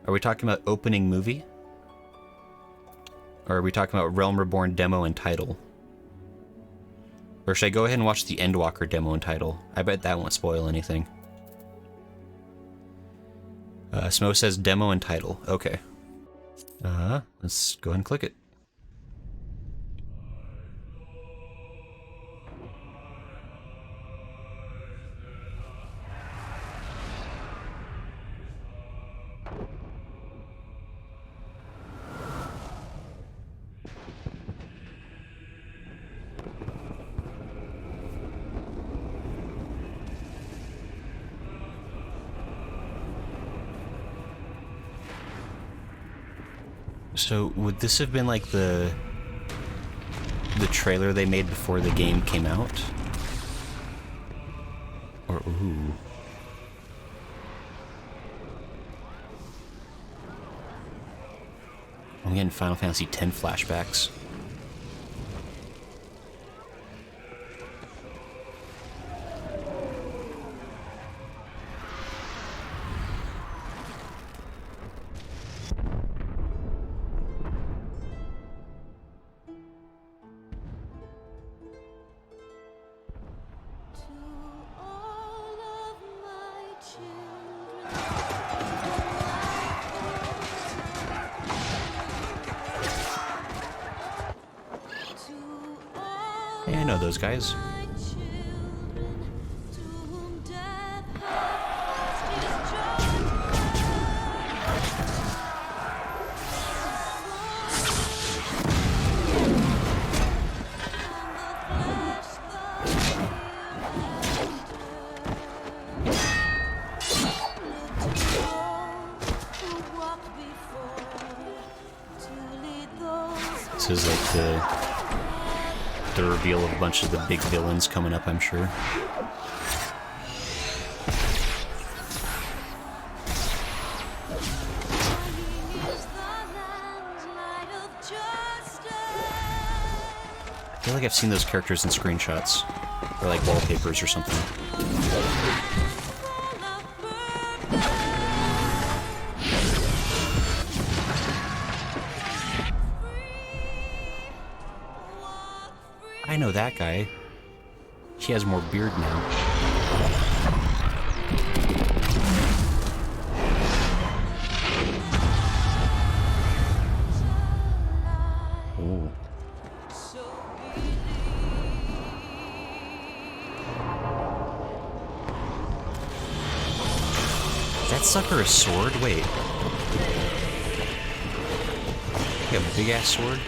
Are we talking about opening movie? Or are we talking about Realm Reborn demo and title? Or should I go ahead and watch the Endwalker demo and title? I bet that won't spoil anything. Smo says demo and title. Okay. Let's go ahead and click it. So, would this have been like the trailer they made before the game came out? Or, ooh. I'm getting Final Fantasy X flashbacks. Yeah, I know those guys. This is like the reveal of a bunch of the big villains coming up, I'm sure. I feel like I've seen those characters in screenshots, or like wallpapers or something. I know that guy. He has more beard now. Oh. Is that sucker a sword? Wait. You have a big ass sword?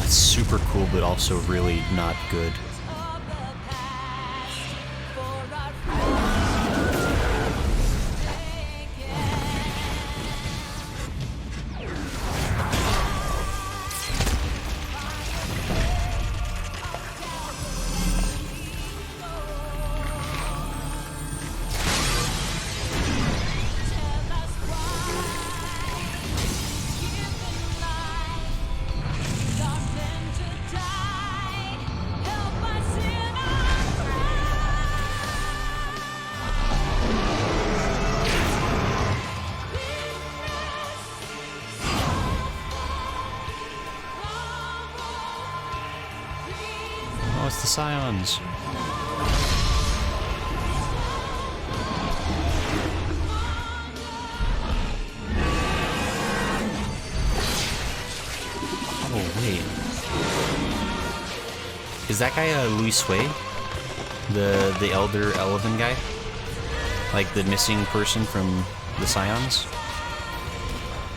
Super cool, but also really not good. Oh, it's the Scions. Oh, wait. Is that guy Louis Sway? The elder elephant guy? Like the missing person from the Scions?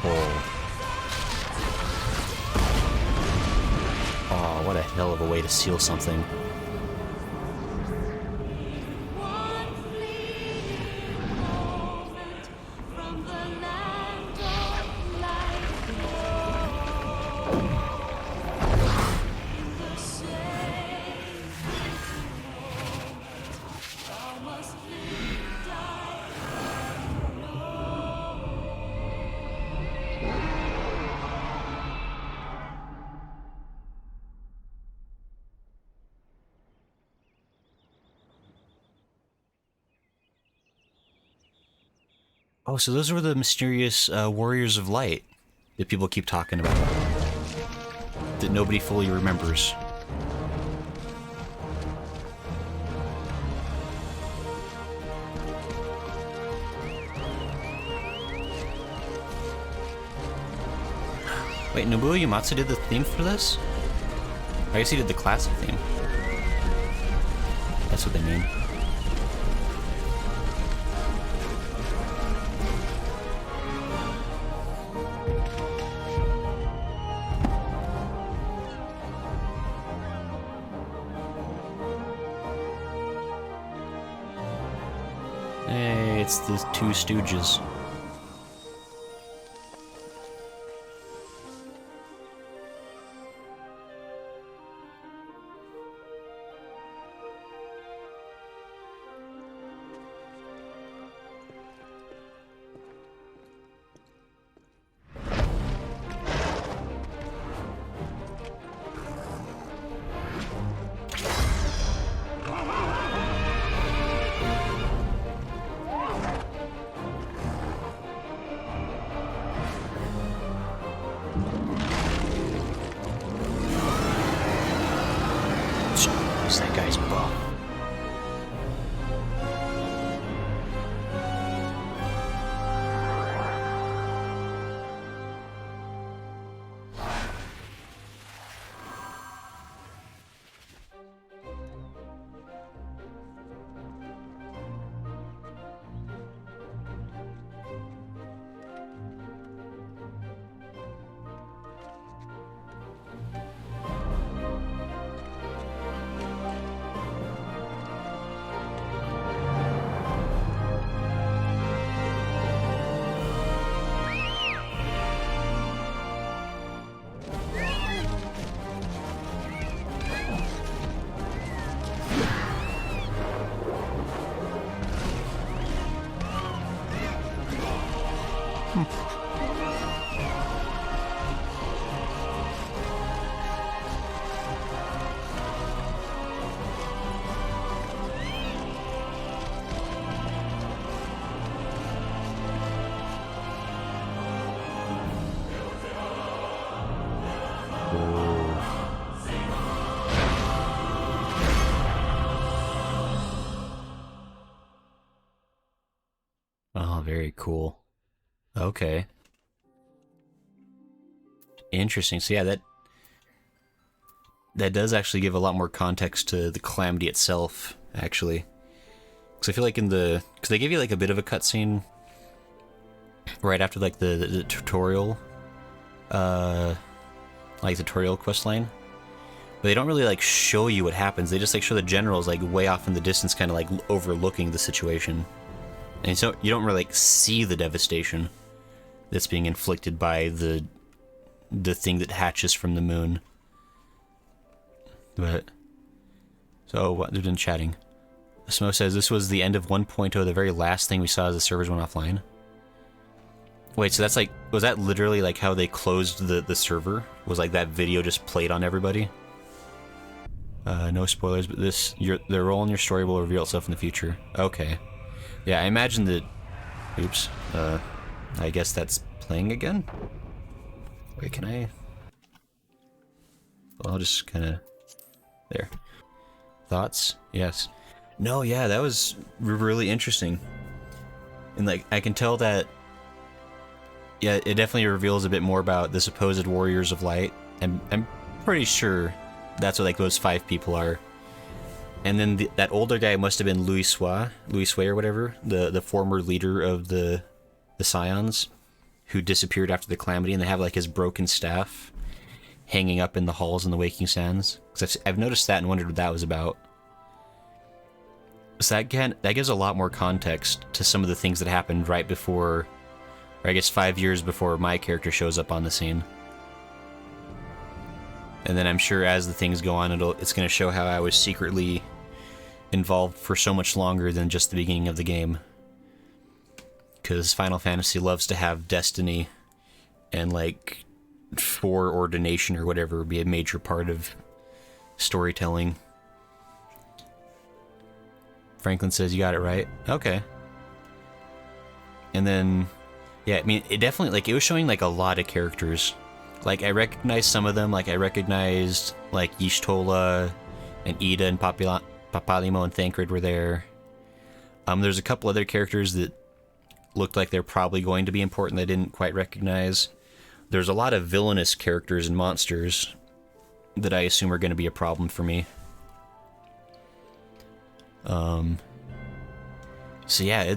Oh. Oh, what a hell of a way to seal something. Oh, so those were the mysterious Warriors of Light that people keep talking about. That nobody fully remembers. Wait, Nobuo Uematsu did the theme for this? I guess he did the classic theme. That's what they mean. Hey, it's the Two Stooges. That guy's buff. Oh, very cool. Okay. Interesting. So yeah, that does actually give a lot more context to the Calamity itself, actually. Because I feel like because they give you like a bit of a cutscene right after like the tutorial, tutorial quest line. But they don't really like show you what happens. They just like show the generals like way off in the distance, kind of like overlooking the situation. And so you don't really like see the devastation that's being inflicted by the thing that hatches from the moon. But so what they've been chatting. Smo says this was the end of 1.0, the very last thing we saw as the servers went offline. Wait, so that's like, was that literally like how they closed the server? Was like that video just played on everybody? No spoilers, but their role in your story will reveal itself in the future. Okay. Yeah, I imagine that... Oops. I guess that's playing again? Wait, can I... Well, I'll just kind of... There. Thoughts? Yes. No, yeah, that was really interesting. And, like, I can tell that... Yeah, it definitely reveals a bit more about the supposed Warriors of Light. And I'm pretty sure that's what, like, those 5 people are. And then that older guy must have been Louis Sway or whatever, the former leader of the Scions, who disappeared after the Calamity, and they have like his broken staff hanging up in the halls in the Waking Sands. Because I've noticed that and wondered what that was about. So that gives a lot more context to some of the things that happened right before, or I guess 5 years before my character shows up on the scene. And then I'm sure as the things go on, it's going to show how I was secretly involved for so much longer than just the beginning of the game. Because Final Fantasy loves to have destiny and, like, foreordination or whatever be a major part of storytelling. Franklin says you got it right. Okay. And then, yeah, I mean, it definitely, like, it was showing, like, a lot of characters. Like, I recognized some of them. Like, I recognized, like, Y'shtola and Ida and Papalimo and Thancred were there. There's a couple other characters that looked like they're probably going to be important that I didn't quite recognize. There's a lot of villainous characters and monsters that I assume are going to be a problem for me. So yeah,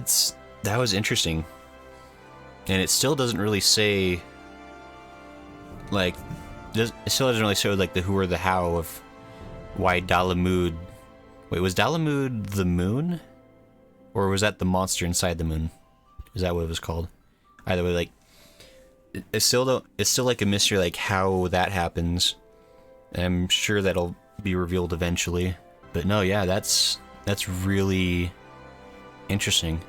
that was interesting. And it still doesn't really say, like, it still doesn't really show, like, the who or the how of why Dalamud... Wait, was Dalamud the moon? Or was that the monster inside the moon? Is that what it was called? Either way, like, it's still like a mystery, like, how that happens. And I'm sure that'll be revealed eventually. But no, yeah, that's really interesting.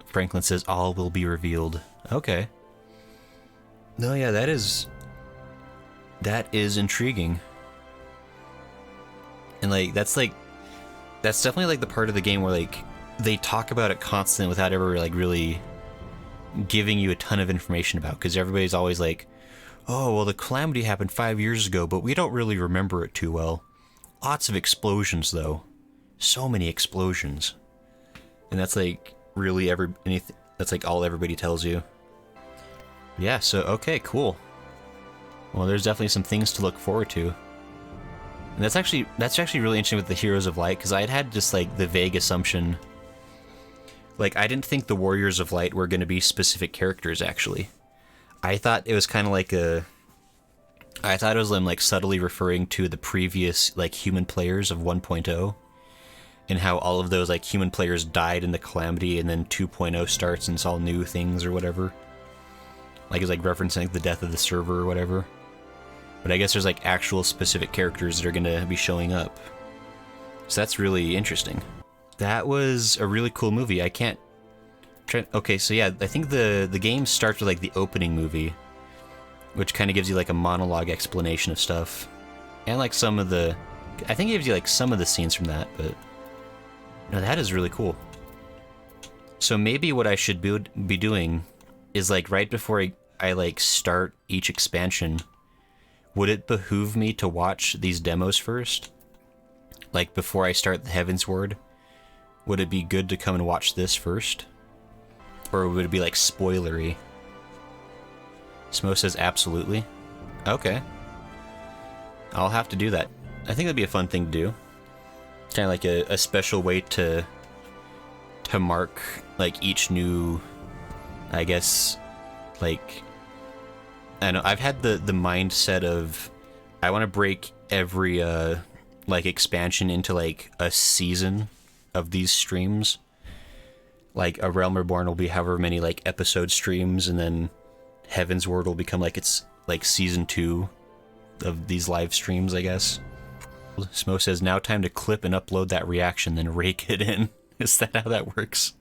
Franklin says all will be revealed. Okay. No, yeah, that is intriguing. And that's definitely like the part of the game where, like, they talk about it constantly without ever, like, really giving you a ton of information about, because everybody's always like, oh, well, the Calamity happened 5 years ago, but we don't really remember it too well. Lots of explosions, though. So many explosions. And that's, like, really that's, like, all everybody tells you. Yeah, so, okay, cool. Well, there's definitely some things to look forward to. And that's actually really interesting with the Heroes of Light, because I had just, like, the vague assumption, like, I didn't think the Warriors of Light were going to be specific characters, actually. I thought it was kind of like I thought it was them, like, subtly referring to the previous, like, human players of 1.0, and how all of those, like, human players died in the Calamity, and then 2.0 starts and it's all new things or whatever. Like, it's, like, referencing, like, the death of the server or whatever. But I guess there's, like, actual specific characters that are going to be showing up. So that's really interesting. That was a really cool movie. Okay, so yeah, I think the game starts with, like, the opening movie, which kind of gives you, like, a monologue explanation of stuff. And, like, I think it gives you, like, some of the scenes from that, but... No, that is really cool. So maybe what I should be doing is, like, right before I like, start each expansion, would it behoove me to watch these demos first? Like, before I start the Heavensward? Would it be good to come and watch this first? Or would it be, like, spoilery? Smo says absolutely. Okay. I'll have to do that. I think that'd be a fun thing to do. Kind of like a special way to mark, like, each new, I guess, like... I know, I've had the mindset of, I want to break every, like, expansion into, like, a season of these streams. Like, A Realm Reborn will be however many, like, episode streams, and then Heavensward will become, like, it's, like, season 2 of these live streams, I guess. Smo says, now time to clip and upload that reaction, then rake it in. Is that how that works?